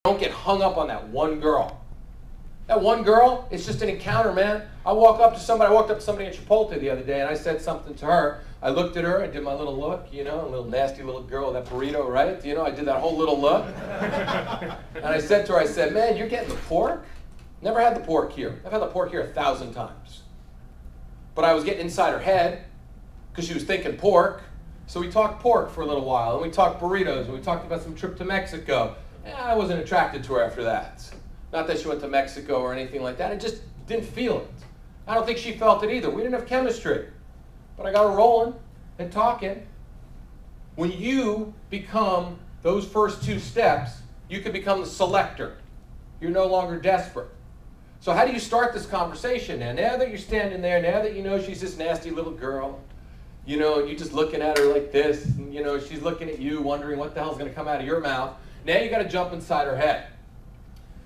Don't get hung up on that one girl. That one girl, it's just an encounter, man. I walked up to somebody at Chipotle the other day, and I said something to her. I looked at her, I did my little look, you know, a little nasty little girl with that burrito, right? You know, I did that whole little look. And I said to her, I said, man, you're getting the pork? Never had the pork here. I've had the pork here 1,000 times. But I was getting inside her head, because she was thinking pork. So we talked pork for a little while, and we talked burritos, and we talked about some trip to Mexico. I wasn't attracted to her after that. Not that she went to Mexico or anything like that. I just didn't feel it. I don't think she felt it either. We didn't have chemistry. But I got her rolling and talking. When you become those first 2 steps, you can become the selector. You're no longer desperate. So how do you start this conversation now? Now that you're standing there, now that you know she's this nasty little girl, you know, you're just looking at her like this, and you know, she's looking at you wondering what the hell's going to come out of your mouth. Now you got to jump inside her head.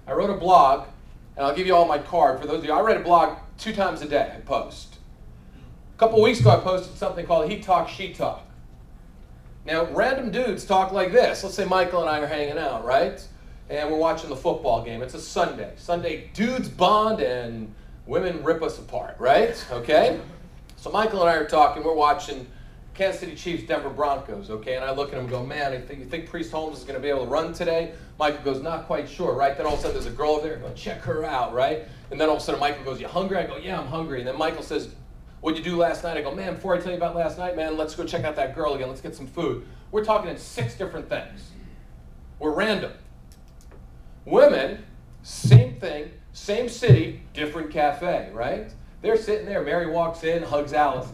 I wrote a blog, and I'll give you all my card. For those of you, I write a blog 2 times a day. I post. A couple weeks ago, I posted something called He Talk, She Talk. Now, random dudes talk like this. Let's say Michael and I are hanging out, right? And we're watching the football game. It's a Sunday. Sunday, dudes bond and women rip us apart, right? Okay? So Michael and I are talking. We're watching Kansas City Chiefs, Denver Broncos, okay? And I look at him and go, man, you think Priest Holmes is going to be able to run today? Michael goes, not quite sure, right? Then all of a sudden there's a girl over there. I go, check her out, right? And then all of a sudden Michael goes, you hungry? I go, yeah, I'm hungry. And then Michael says, what'd you do last night? I go, man, before I tell you about last night, man, let's go check out that girl again. Let's get some food. We're talking in 6 different things. We're random. Women, same thing, same city, different cafe, right? They're sitting there. Mary walks in, hugs Alice,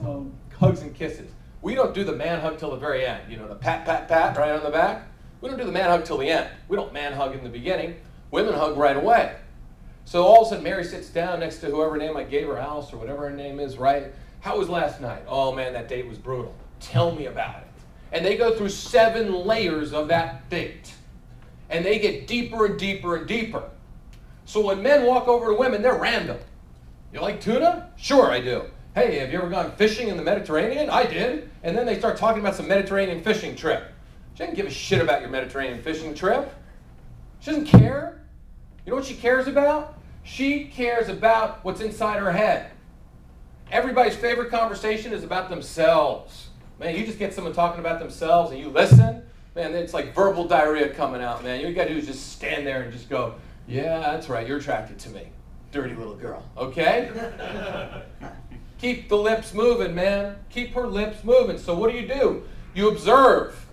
hugs and kisses. We don't do the man hug till the very end. You know, the pat, pat, pat right on the back. We don't do the man hug till the end. We don't man hug in the beginning. Women hug right away. So all of a sudden Mary sits down next to whoever name I gave her, Alice or whatever her name is, right? How was last night? Oh man, that date was brutal. Tell me about it. And they go through 7 layers of that date. And they get deeper and deeper and deeper. So when men walk over to women, they're random. You like tuna? Sure I do. Hey, have you ever gone fishing in the Mediterranean? I did. And then they start talking about some Mediterranean fishing trip. She doesn't give a shit about your Mediterranean fishing trip. She doesn't care. You know what she cares about? She cares about what's inside her head. Everybody's favorite conversation is about themselves. Man, you just get someone talking about themselves and you listen, man, it's like verbal diarrhea coming out, man. You got to do is just stand there and just go, yeah, that's right, you're attracted to me. Dirty little girl, okay? Keep the lips moving, man. Keep her lips moving. So what do? You observe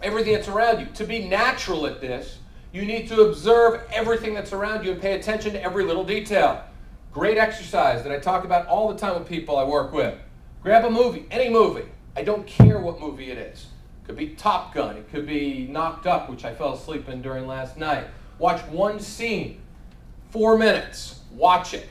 everything that's around you. To be natural at this, you need to observe everything that's around you and pay attention to every little detail. Great exercise that I talk about all the time with people I work with. Grab a movie, any movie. I don't care what movie it is. It could be Top Gun. It could be Knocked Up, which I fell asleep in during last night. Watch one scene, 4 minutes. Watch it.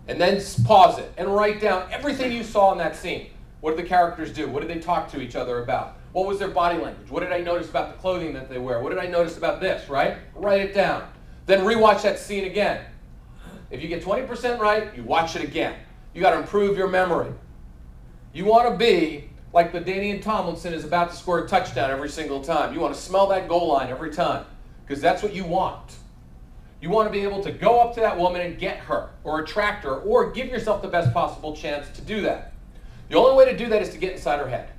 And then pause it and write down everything you saw in that scene. What did the characters do? What did they talk to each other about? What was their body language? What did I notice about the clothing that they wear? What did I notice about this, right? Write it down. Then rewatch that scene again. If you get 20% right, you watch it again. You got to improve your memory. You want to be like the Danian Tomlinson is about to score a touchdown every single time. You want to smell that goal line every time because that's what you want. You want to be able to go up to that woman and get her or attract her or give yourself the best possible chance to do that. The only way to do that is to get inside her head.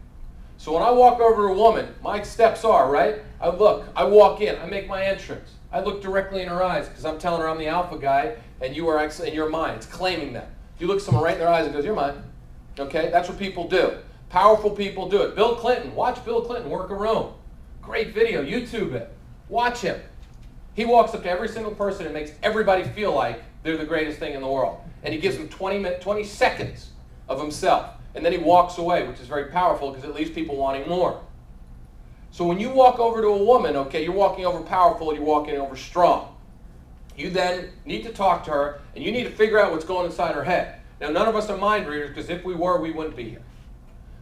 So when I walk over to a woman, my steps are, right? I look, I walk in, I make my entrance. I look directly in her eyes because I'm telling her I'm the alpha guy and you are actually, and you're mine. It's claiming them. You look someone right in their eyes and goes, you're mine. Okay, that's what people do. Powerful people do it. Bill Clinton, watch Bill Clinton work a room. Great video, YouTube it. Watch him. He walks up to every single person and makes everybody feel like they're the greatest thing in the world. And he gives them 20 seconds of himself. And then he walks away, which is very powerful because it leaves people wanting more. So when you walk over to a woman, okay, you're walking over powerful, you're walking over strong. You then need to talk to her, and you need to figure out what's going inside her head. Now, none of us are mind readers because if we were, we wouldn't be here.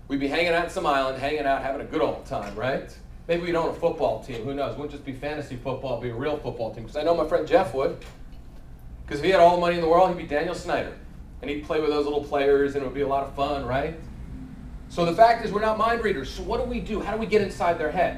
We'd be hanging out in some island, hanging out, having a good old time, right? Maybe we'd own a football team. Who knows? It wouldn't just be fantasy football. It would be a real football team. Because I know my friend Jeff would. Because if he had all the money in the world, he'd be Daniel Snyder. And he'd play with those little players, and it would be a lot of fun, right? So the fact is we're not mind readers. So what do we do? How do we get inside their head?